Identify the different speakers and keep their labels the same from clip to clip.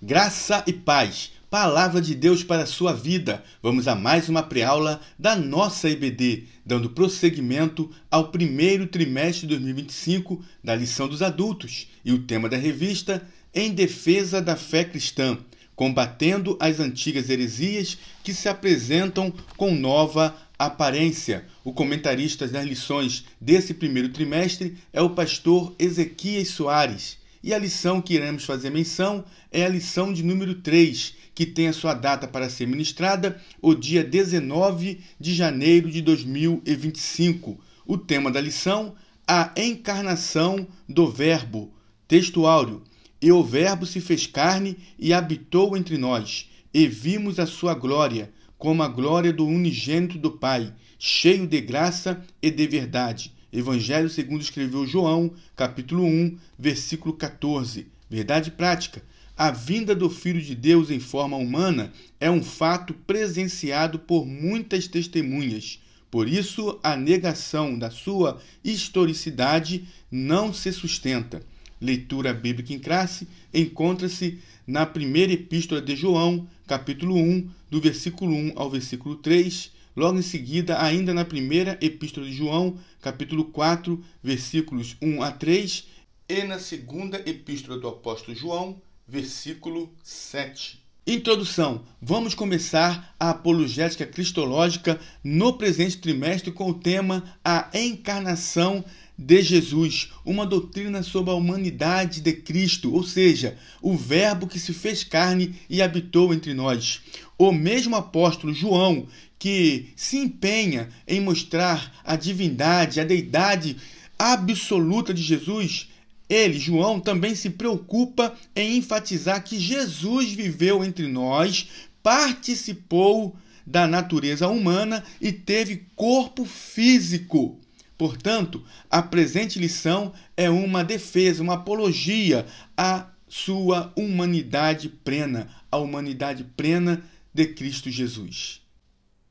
Speaker 1: Graça e paz, palavra de Deus para a sua vida. Vamos a mais uma pré-aula da nossa EBD, dando prosseguimento ao primeiro trimestre de 2025 da lição dos adultos e o tema da revista Em Defesa da Fé Cristã, combatendo as antigas heresias que se apresentam com nova aparência. O comentarista das lições desse primeiro trimestre é o pastor Ezequias Soares. E a lição que iremos fazer menção é a lição de número 3, que tem a sua data para ser ministrada o dia 19 de janeiro de 2025. O tema da lição, a encarnação do Verbo. Texto áureo. E o Verbo se fez carne e habitou entre nós, e vimos a sua glória, como a glória do unigênito do Pai, cheio de graça e de verdade. Evangelho segundo escreveu João, capítulo 1, versículo 14. Verdade prática. A vinda do Filho de Deus em forma humana é um fato presenciado por muitas testemunhas. Por isso, a negação da sua historicidade não se sustenta. Leitura bíblica em classe encontra-se na primeira epístola de João, capítulo 1, do versículo 1 ao versículo 3, logo em seguida, ainda na primeira epístola de João, capítulo 4, versículos 1 a 3, e na segunda epístola do apóstolo João, versículo 7. Introdução. Vamos começar a apologética cristológica no presente trimestre com o tema A Encarnação de Jesus, uma doutrina sobre a humanidade de Cristo, ou seja, o Verbo que se fez carne e habitou entre nós. O mesmo apóstolo João, que se empenha em mostrar a divindade, a deidade absoluta de Jesus, ele, João, também se preocupa em enfatizar que Jesus viveu entre nós, participou da natureza humana e teve corpo físico. Portanto, a presente lição é uma defesa, uma apologia à sua humanidade plena, a humanidade plena de Cristo Jesus.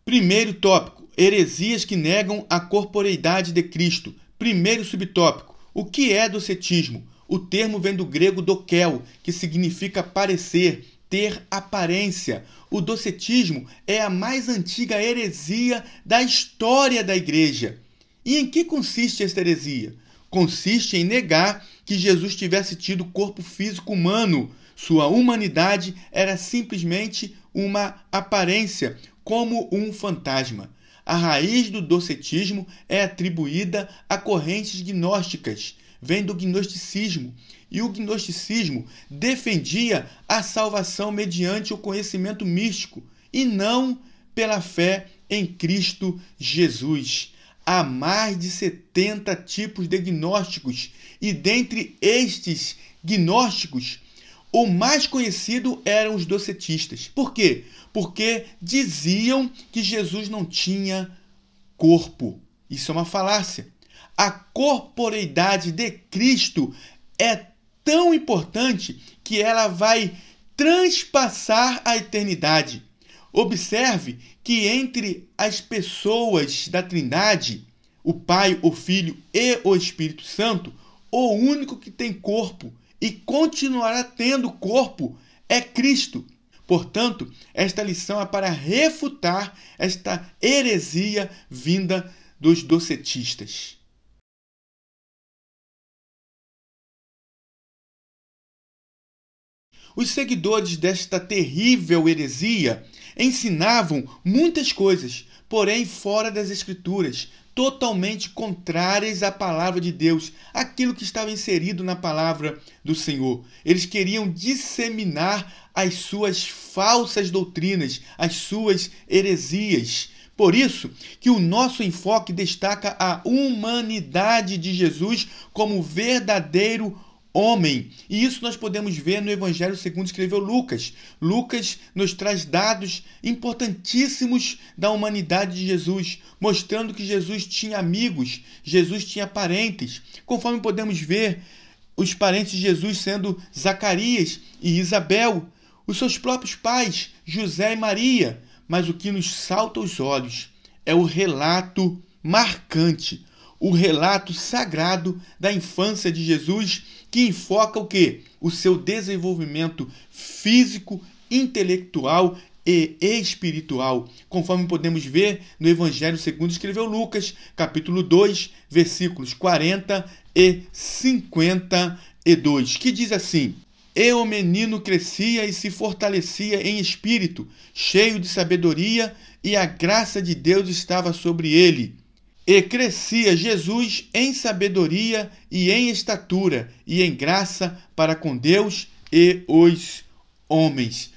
Speaker 1: Primeiro tópico, heresias que negam a corporeidade de Cristo. Primeiro subtópico, o que é docetismo? O termo vem do grego dokel, que significa parecer, ter aparência. O docetismo é a mais antiga heresia da história da igreja. E em que consiste esta heresia? Consiste em negar que Jesus tivesse tido corpo físico humano. Sua humanidade era simplesmente uma aparência, como um fantasma. A raiz do docetismo é atribuída a correntes gnósticas, vem do gnosticismo, e o gnosticismo defendia a salvação mediante o conhecimento místico e não pela fé em Cristo Jesus. Há mais de 70 tipos de gnósticos, e dentre estes gnósticos, o mais conhecido eram os docetistas. Por quê? Porque diziam que Jesus não tinha corpo. Isso é uma falácia. A corporeidade de Cristo é tão importante que ela vai transpassar a eternidade. Observe que entre as pessoas da Trindade, o Pai, o Filho e o Espírito Santo, o único que tem corpo e continuará tendo corpo é Cristo. Portanto, esta lição é para refutar esta heresia vinda dos docetistas. Os seguidores desta terrível heresia ensinavam muitas coisas, porém fora das Escrituras, totalmente contrárias à palavra de Deus, aquilo que estava inserido na palavra do Senhor. Eles queriam disseminar as suas falsas doutrinas, as suas heresias. Por isso que o nosso enfoque destaca a humanidade de Jesus como verdadeiro homem. E isso nós podemos ver no Evangelho segundo escreveu Lucas. Lucas nos traz dados importantíssimos da humanidade de Jesus, mostrando que Jesus tinha amigos, Jesus tinha parentes. Conforme podemos ver, os parentes de Jesus sendo Zacarias e Isabel, os seus próprios pais, José e Maria. Mas o que nos salta aos olhos é o relato marcante, o relato sagrado da infância de Jesus, que enfoca o quê? O seu desenvolvimento físico, intelectual e espiritual, conforme podemos ver no Evangelho segundo escreveu Lucas, capítulo 2, versículos 40 e 52, que diz assim: E o menino crescia e se fortalecia em espírito, cheio de sabedoria, e a graça de Deus estava sobre ele. E crescia Jesus em sabedoria e em estatura e em graça para com Deus e os homens.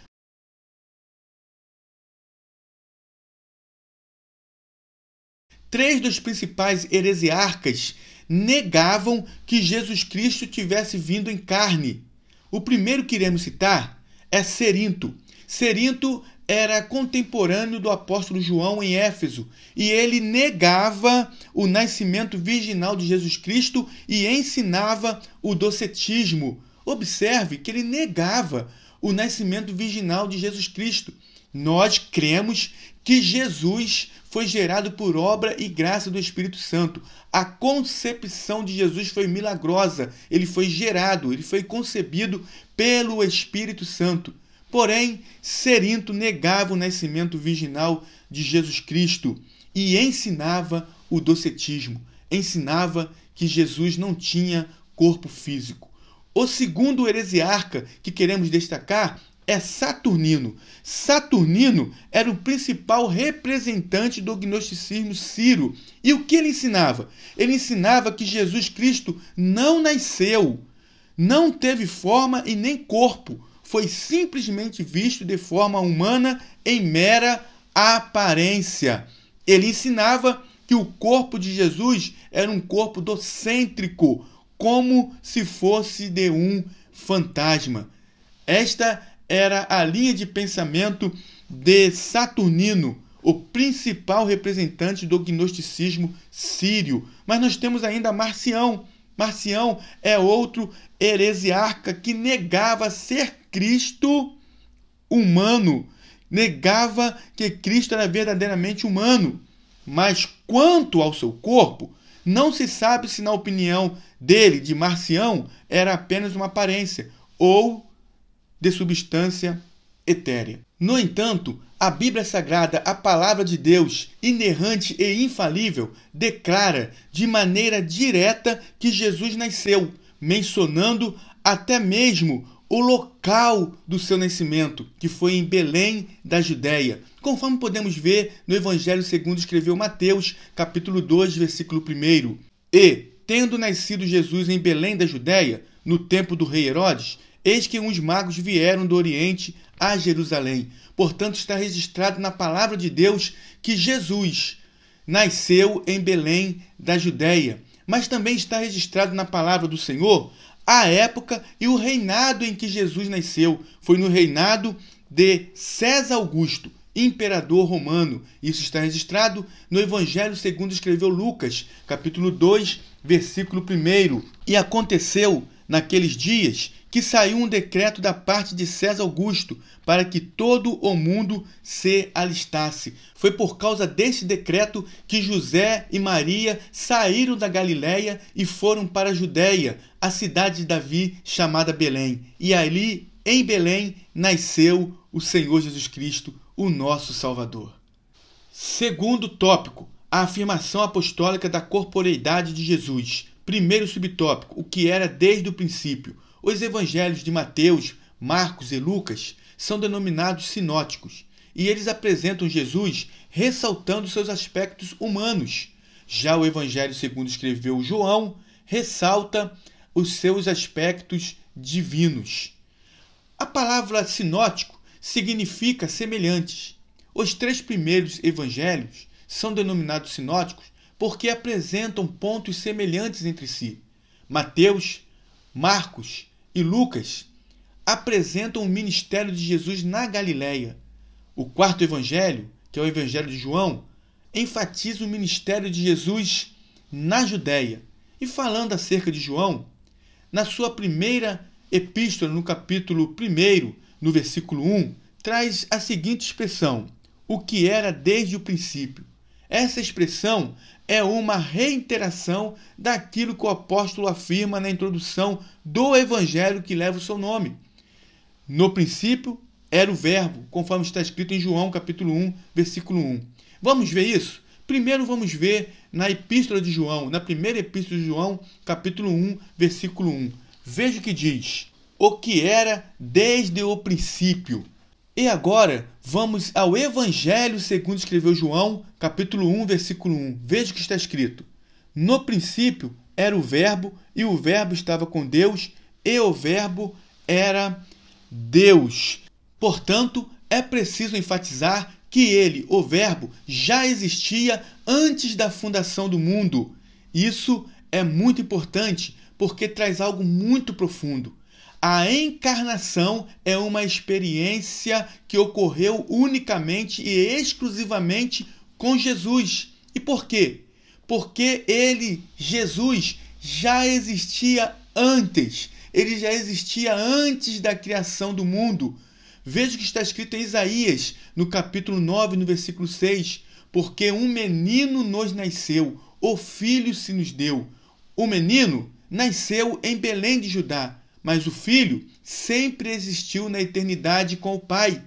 Speaker 1: Três dos principais heresiarcas negavam que Jesus Cristo tivesse vindo em carne. O primeiro que iremos citar é Cerinto. Cerinto era contemporâneo do apóstolo João em Éfeso, e ele negava o nascimento virginal de Jesus Cristo e ensinava o docetismo. Observe que ele negava o nascimento virginal de Jesus Cristo. Nós cremos que Jesus foi gerado por obra e graça do Espírito Santo. A concepção de Jesus foi milagrosa. Ele foi gerado, ele foi concebido pelo Espírito Santo. Porém, Cerinto negava o nascimento virginal de Jesus Cristo e ensinava o docetismo. Ensinava que Jesus não tinha corpo físico. O segundo heresiarca que queremos destacar é Saturnino. Saturnino era o principal representante do gnosticismo sírio. E o que ele ensinava? Ele ensinava que Jesus Cristo não nasceu, não teve forma e nem corpo. Foi simplesmente visto de forma humana em mera aparência. Ele ensinava que o corpo de Jesus era um corpo docêntrico, como se fosse de um fantasma. Esta era a linha de pensamento de Saturnino, o principal representante do gnosticismo sírio. Mas nós temos ainda Marcião. Marcião é outro heresiarca que negava ser Cristo humano, negava que Cristo era verdadeiramente humano. Mas quanto ao seu corpo, não se sabe se, na opinião dele, de Marcião, era apenas uma aparência ou de substância etérea. No entanto, a Bíblia Sagrada, a palavra de Deus, inerrante e infalível, declara de maneira direta que Jesus nasceu, mencionando até mesmo o local do seu nascimento, que foi em Belém da Judéia, conforme podemos ver no Evangelho segundo escreveu Mateus, capítulo 2, versículo 1. E, tendo nascido Jesus em Belém da Judéia, no tempo do rei Herodes, eis que uns magos vieram do Oriente a Jerusalém. Portanto, está registrado na palavra de Deus que Jesus nasceu em Belém da Judéia. Mas também está registrado na palavra do Senhor a época e o reinado em que Jesus nasceu. Foi no reinado de César Augusto, imperador romano. Isso está registrado no Evangelho segundo escreveu Lucas, capítulo 2, versículo 1. E aconteceu naqueles dias que saiu um decreto da parte de César Augusto para que todo o mundo se alistasse. Foi por causa desse decreto que José e Maria saíram da Galiléia e foram para a Judéia, a cidade de Davi chamada Belém. E ali, em Belém, nasceu o Senhor Jesus Cristo, o nosso Salvador. Segundo tópico, a afirmação apostólica da corporeidade de Jesus. Primeiro subtópico, o que era desde o princípio. Os evangelhos de Mateus, Marcos e Lucas são denominados sinóticos, e eles apresentam Jesus ressaltando seus aspectos humanos. Já o evangelho segundo escreveu João ressalta os seus aspectos divinos. A palavra sinótico significa semelhantes. Os três primeiros evangelhos são denominados sinóticos porque apresentam pontos semelhantes entre si. Mateus, Marcos e Lucas apresentam o ministério de Jesus na Galiléia. O quarto evangelho, que é o evangelho de João, enfatiza o ministério de Jesus na Judéia. E falando acerca de João, na sua primeira epístola, no capítulo 1, no versículo 1, traz a seguinte expressão: o que era desde o princípio. Essa expressão é uma reiteração daquilo que o apóstolo afirma na introdução do evangelho que leva o seu nome. No princípio era o verbo, conforme está escrito em João capítulo 1, versículo 1. Vamos ver isso? Primeiro vamos ver na epístola de João, na primeira epístola de João, capítulo 1, versículo 1. Veja o que diz: o que era desde o princípio. E agora vamos ao evangelho segundo escreveu João, capítulo 1, versículo 1. Veja o que está escrito: no princípio era o verbo, e o verbo estava com Deus, e o verbo era Deus. Portanto, é preciso enfatizar que ele, o verbo, já existia antes da fundação do mundo. Isso é muito importante porque traz algo muito profundo. A encarnação é uma experiência que ocorreu unicamente e exclusivamente com Jesus. E por quê? Porque ele, Jesus, já existia antes. Ele já existia antes da criação do mundo. Veja o que está escrito em Isaías, no capítulo 9, no versículo 6. Porque um menino nos nasceu, o filho se nos deu. O menino nasceu em Belém de Judá, mas o filho sempre existiu na eternidade com o Pai.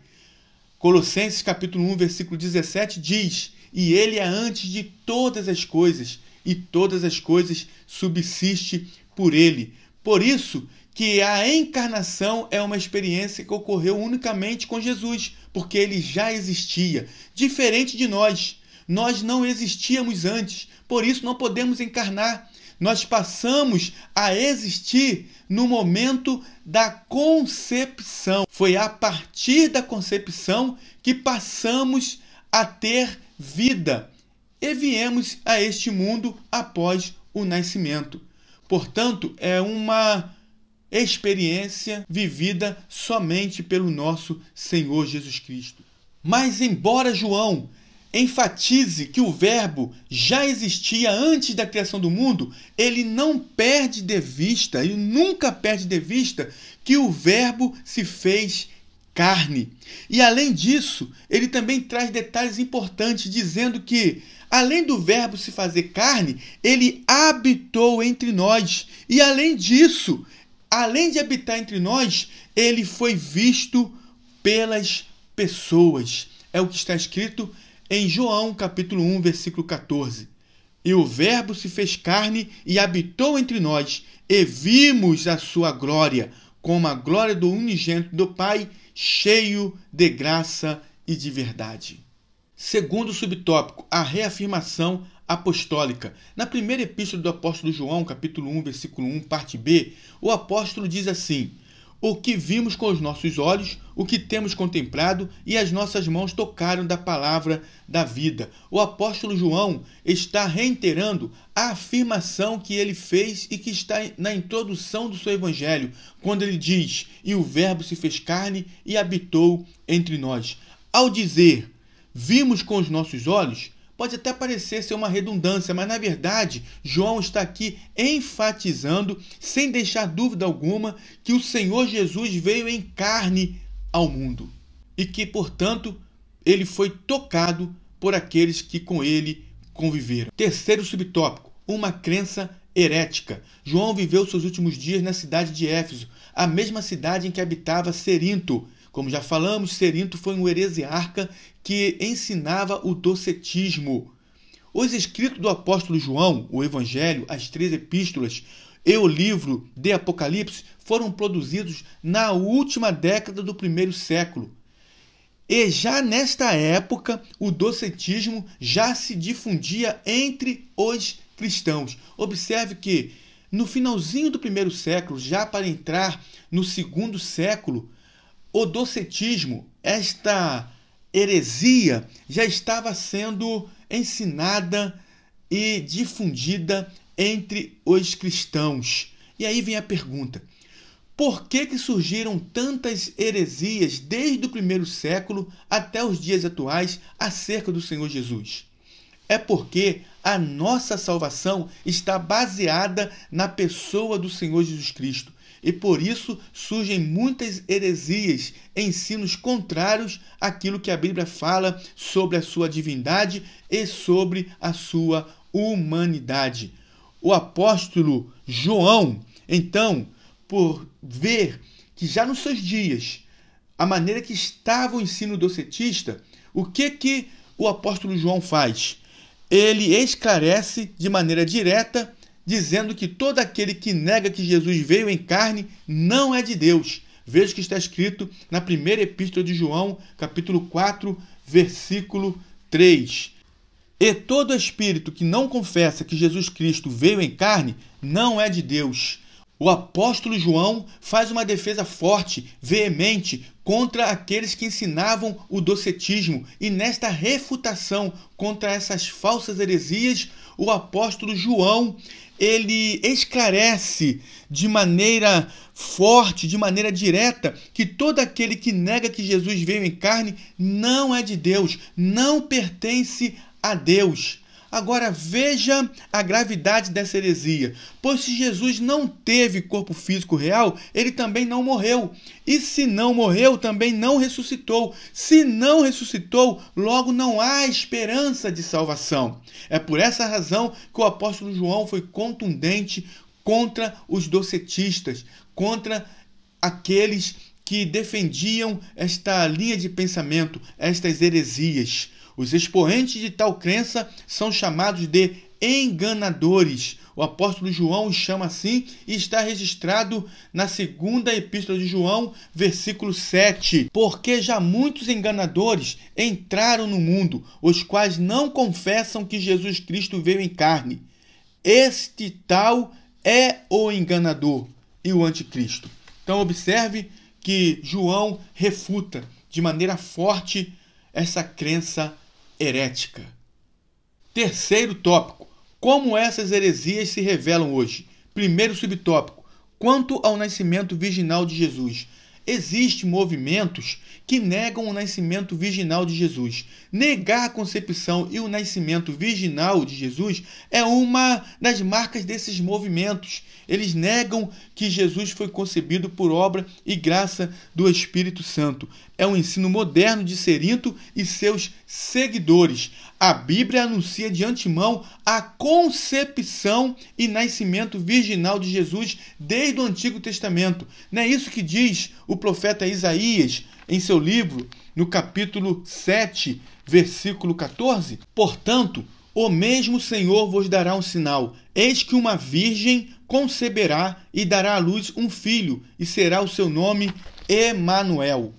Speaker 1: Colossenses capítulo 1, versículo 17 diz: e ele é antes de todas as coisas, e todas as coisas subsistem por ele. Por isso que a encarnação é uma experiência que ocorreu unicamente com Jesus, porque ele já existia. Diferente de nós, nós não existíamos antes, por isso não podemos encarnar. Nós passamos a existir no momento da concepção. Foi a partir da concepção que passamos a ter vida e viemos a este mundo após o nascimento. Portanto, é uma experiência vivida somente pelo nosso Senhor Jesus Cristo. Mas embora João enfatize que o verbo já existia antes da criação do mundo, ele não perde de vista, ele nunca perde de vista que o verbo se fez carne. E além disso, ele também traz detalhes importantes, dizendo que, além do verbo se fazer carne, ele habitou entre nós. E além disso, além de habitar entre nós, ele foi visto pelas pessoas. É o que está escrito em João, capítulo 1, versículo 14. E o verbo se fez carne e habitou entre nós, e vimos a sua glória, como a glória do unigênito do Pai, cheio de graça e de verdade. Segundo subtópico, a reafirmação apostólica. Na primeira epístola do apóstolo João, capítulo 1, versículo 1, parte B, o apóstolo diz assim: o que vimos com os nossos olhos, o que temos contemplado e as nossas mãos tocaram da palavra da vida. O apóstolo João está reiterando a afirmação que ele fez e que está na introdução do seu evangelho, quando ele diz: e o verbo se fez carne e habitou entre nós. Ao dizer vimos com os nossos olhos, pode até parecer ser uma redundância, mas na verdade João está aqui enfatizando, sem deixar dúvida alguma, que o Senhor Jesus veio em carne ao mundo e que, portanto, ele foi tocado por aqueles que com ele conviveram. Terceiro subtópico, uma crença herética. João viveu seus últimos dias na cidade de Éfeso, a mesma cidade em que habitava Cerinto. Como já falamos, Cerinto foi um heresiarca que ensinava o docetismo. Os escritos do apóstolo João, o Evangelho, as 3 epístolas e o livro de Apocalipse foram produzidos na última década do 1º século. E já nesta época, o docetismo já se difundia entre os cristãos. Observe que no finalzinho do 1º século, já para entrar no 2º século, o docetismo, esta heresia, já estava sendo ensinada e difundida entre os cristãos. E aí vem a pergunta: por que surgiram tantas heresias desde o 1º século até os dias atuais acerca do Senhor Jesus? É porque a nossa salvação está baseada na pessoa do Senhor Jesus Cristo. e por isso surgem muitas heresias, ensinos contrários àquilo que a Bíblia fala sobre a sua divindade e sobre a sua humanidade. O apóstolo João, então, por ver que já nos seus dias, a maneira que estava o ensino docetista, o que o apóstolo João faz? Ele esclarece de maneira direta, dizendo que todo aquele que nega que Jesus veio em carne não é de Deus. Veja o que está escrito na primeira epístola de João, capítulo 4, versículo 3. E todo espírito que não confessa que Jesus Cristo veio em carne não é de Deus. O apóstolo João faz uma defesa forte, veemente, contra aqueles que ensinavam o docetismo. E nesta refutação contra essas falsas heresias, o apóstolo João, ele esclarece de maneira forte, de maneira direta, que todo aquele que nega que Jesus veio em carne não é de Deus, não pertence a Deus. Agora veja a gravidade dessa heresia, pois se Jesus não teve corpo físico real, ele também não morreu. E se não morreu, também não ressuscitou. Se não ressuscitou, logo não há esperança de salvação. É por essa razão que o apóstolo João foi contundente contra os docetistas, contra aqueles que defendiam esta linha de pensamento, estas heresias. Os expoentes de tal crença são chamados de enganadores. O apóstolo João os chama assim e está registrado na segunda epístola de João, versículo 7. Porque já muitos enganadores entraram no mundo, os quais não confessam que Jesus Cristo veio em carne. Este tal é o enganador e o anticristo. Então observe que João refuta de maneira forte essa crença herética. Terceiro tópico: como essas heresias se revelam hoje. Primeiro subtópico: quanto ao nascimento virginal de Jesus. Existem movimentos que negam o nascimento virginal de Jesus. Negar a concepção e o nascimento virginal de Jesus é uma das marcas desses movimentos. Eles negam que Jesus foi concebido por obra e graça do Espírito Santo. É um ensino moderno de Cerinto e seus seguidores. A Bíblia anuncia de antemão a concepção e nascimento virginal de Jesus desde o Antigo Testamento. Não é isso que diz o profeta Isaías em seu livro, no capítulo 7, versículo 14? Portanto, o mesmo Senhor vos dará um sinal. Eis que uma virgem conceberá e dará à luz um filho, e será o seu nome Emanuel.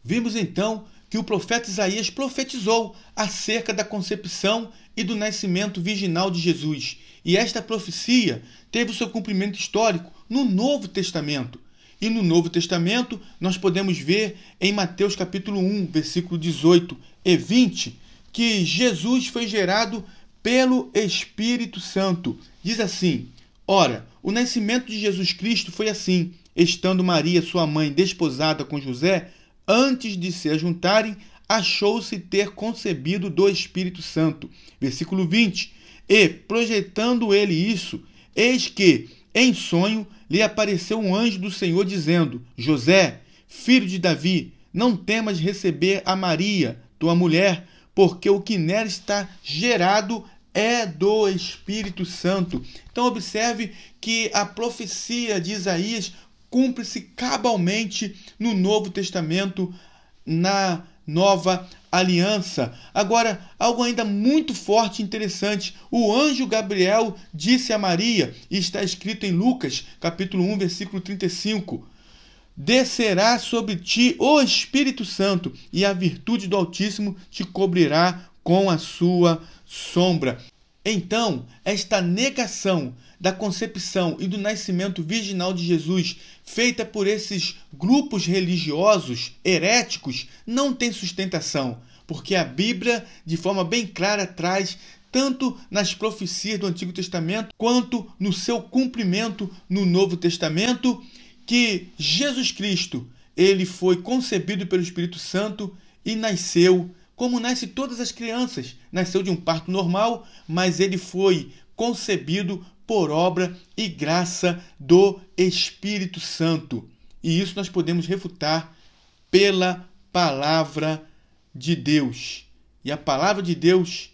Speaker 1: Vimos então que o profeta Isaías profetizou acerca da concepção e do nascimento virginal de Jesus. E esta profecia teve o seu cumprimento histórico no Novo Testamento. E no Novo Testamento nós podemos ver em Mateus capítulo 1, versículo 18 e 20, que Jesus foi gerado pelo Espírito Santo. Diz assim: ora, o nascimento de Jesus Cristo foi assim: estando Maria, sua mãe, desposada com José, antes de se ajuntarem, achou-se ter concebido do Espírito Santo. Versículo 20. E, projetando ele isso, eis que, em sonho, lhe apareceu um anjo do Senhor, dizendo: José, filho de Davi, não temas receber a Maria, tua mulher, porque o que nela está gerado é do Espírito Santo. Então observe que a profecia de Isaías cumpre-se cabalmente no Novo Testamento, na Nova Aliança. Agora, algo ainda muito forte e interessante: o anjo Gabriel disse a Maria, e está escrito em Lucas, capítulo 1, versículo 35, descerá sobre ti o Espírito Santo, e a virtude do Altíssimo te cobrirá com a sua sombra. Então, esta negação da concepção e do nascimento virginal de Jesus, feita por esses grupos religiosos heréticos, não tem sustentação, porque a Bíblia, de forma bem clara, traz, tanto nas profecias do Antigo Testamento, quanto no seu cumprimento no Novo Testamento, que Jesus Cristo, ele foi concebido pelo Espírito Santo e nasceu como nascem todas as crianças. Nasceu de um parto normal, mas ele foi concebido por obra e graça do Espírito Santo. E isso nós podemos refutar pela palavra de Deus. E a palavra de Deus,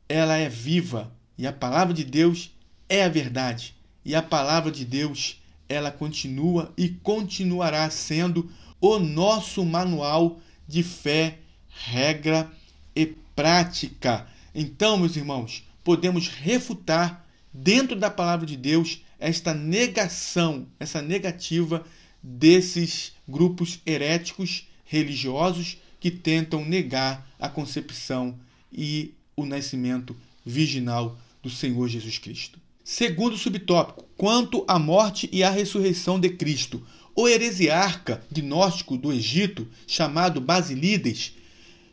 Speaker 1: ela é viva. E a palavra de Deus é a verdade. E a palavra de Deus, ela continua e continuará sendo o nosso manual de fé, regra e prática. Então, meus irmãos, podemos refutar dentro da palavra de Deus esta negação, essa negativa desses grupos heréticos religiosos que tentam negar a concepção e o nascimento virginal do Senhor Jesus Cristo. Segundo subtópico, quanto à morte e à ressurreição de Cristo. O heresiarca gnóstico do Egito, chamado Basílides,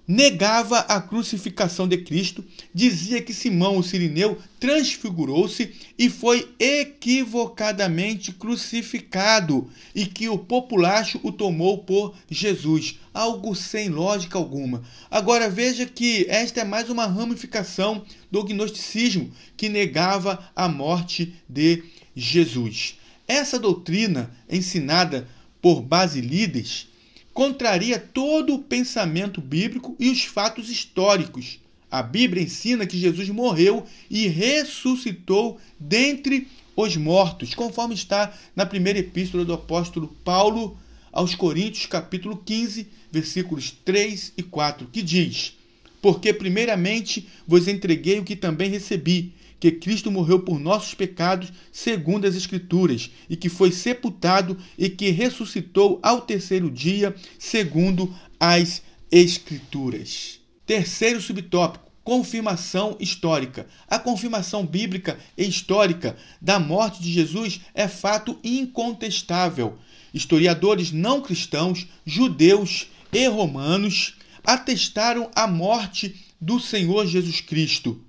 Speaker 1: negava a crucificação de Cristo, dizia que Simão o Cirineu transfigurou-se e foi equivocadamente crucificado e que o populacho o tomou por Jesus, algo sem lógica alguma. Agora veja que esta é mais uma ramificação do gnosticismo que negava a morte de Jesus. Essa doutrina ensinada por Basílides contraria todo o pensamento bíblico e os fatos históricos. A Bíblia ensina que Jesus morreu e ressuscitou dentre os mortos, conforme está na primeira epístola do apóstolo Paulo aos Coríntios, capítulo 15, versículos 3 e 4, que diz: Porque primeiramente vos entreguei o que também recebi, que Cristo morreu por nossos pecados, segundo as Escrituras, e que foi sepultado e que ressuscitou ao terceiro dia, segundo as Escrituras. Terceiro subtópico, confirmação histórica. A confirmação bíblica e histórica da morte de Jesus é fato incontestável. Historiadores não cristãos, judeus e romanos atestaram a morte do Senhor Jesus Cristo.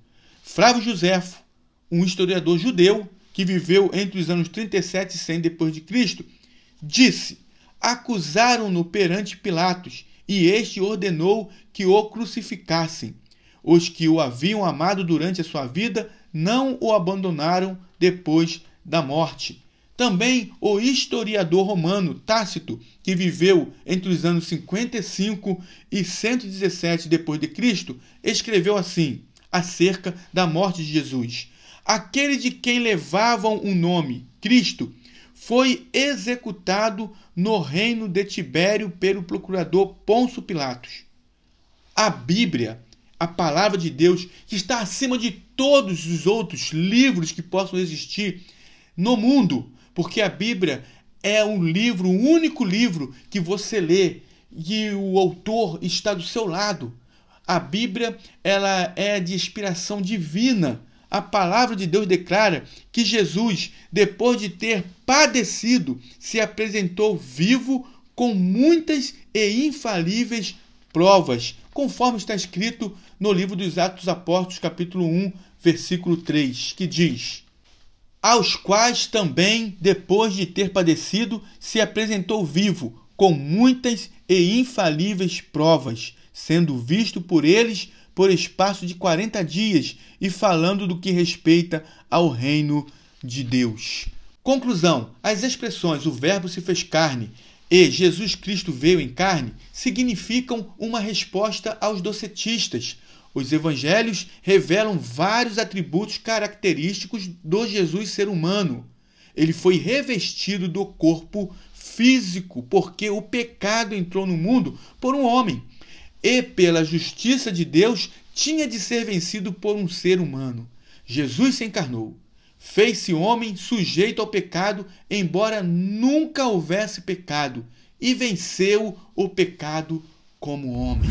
Speaker 1: Flávio Joséfo, um historiador judeu que viveu entre os anos 37 e 100 d.C., disse: acusaram-no perante Pilatos, e este ordenou que o crucificassem. Os que o haviam amado durante a sua vida não o abandonaram depois da morte. Também o historiador romano Tácito, que viveu entre os anos 55 e 117 d.C., escreveu assim acerca da morte de Jesus: aquele de quem levavam o nome Cristo foi executado no reino de Tibério pelo procurador Pôncio Pilatos. A Bíblia, a palavra de Deus, que está acima de todos os outros livros que possam existir no mundo, porque a Bíblia é um livro, o único livro que você lê e o autor está do seu lado. A Bíblia, ela é de inspiração divina. A palavra de Deus declara que Jesus, depois de ter padecido, se apresentou vivo com muitas e infalíveis provas, conforme está escrito no livro dos Atos dos Apóstolos, capítulo 1, versículo 3, que diz: aos quais também, depois de ter padecido, se apresentou vivo com muitas e infalíveis provas, sendo visto por eles por espaço de 40 dias e falando do que respeita ao reino de Deus. Conclusão: as expressões o Verbo se fez carne e Jesus Cristo veio em carne significam uma resposta aos docetistas. Os evangelhos revelam vários atributos característicos do Jesus ser humano. Ele foi revestido do corpo físico porque o pecado entrou no mundo por um homem e pela justiça de Deus tinha de ser vencido por um ser humano. Jesus se encarnou, fez-se homem sujeito ao pecado, embora nunca houvesse pecado, e venceu o pecado como homem.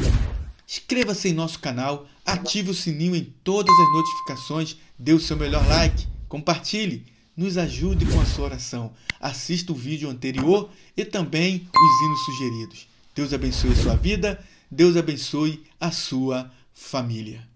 Speaker 1: Inscreva-se em nosso canal, ative o sininho em todas as notificações, dê o seu melhor like, compartilhe, nos ajude com a sua oração, assista o vídeo anterior e também os hinos sugeridos. Deus abençoe a sua vida, Deus abençoe a sua família.